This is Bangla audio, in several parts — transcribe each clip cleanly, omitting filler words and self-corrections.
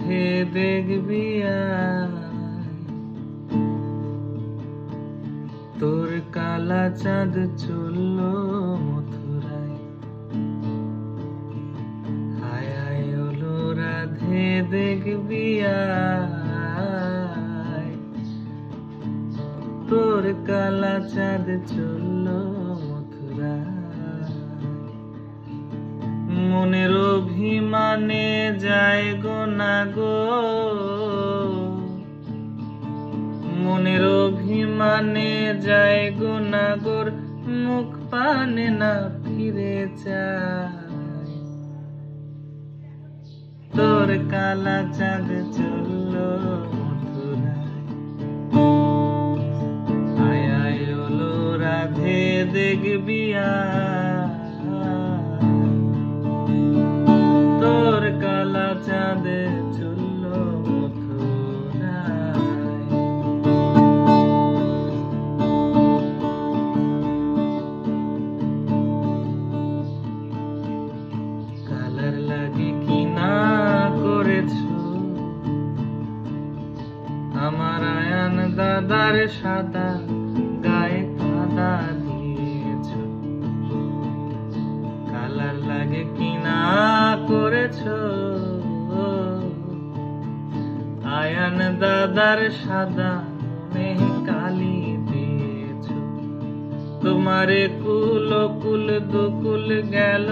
রাধে দেখবি তোর কালা চাঁদ চললো মথুরায়। হায় হায় ওলো রাধে দেখবি তোর কালা চাঁদ চললো মথুরায়। মনের অভিমানে যায় গো না গো, মনের অভিমানে যায় গো না গোর, মুখ পানে না ফিরে চায়। তোর কালা চাঁদ চললো মথুরায়। আয় আয় ওলো রাধে দেখবি তোর কালা চাঁদ চললো মথুরায়। কালার লাগে কি না করেছো আমার আয়ান দাদার সাদা গায়ে কাদা দিয়েছো। কালার লাগে কি না করেছো আয়ান দাদার সাদা মনে কালি দিয়েছো। তোমারে কুল কুল দুকুল গেল,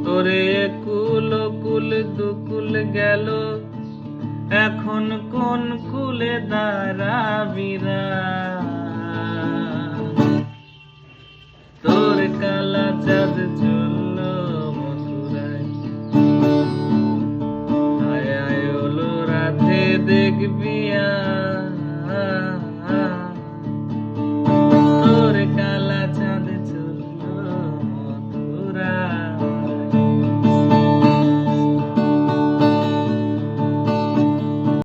তোরে কুল কুল দুকুল গেল, এখন কোন কুলে দাঁড়াবিরা। তোর কালা চাঁদ চললো মথুরায়। আয় আয় ওলো রাধে দেখবি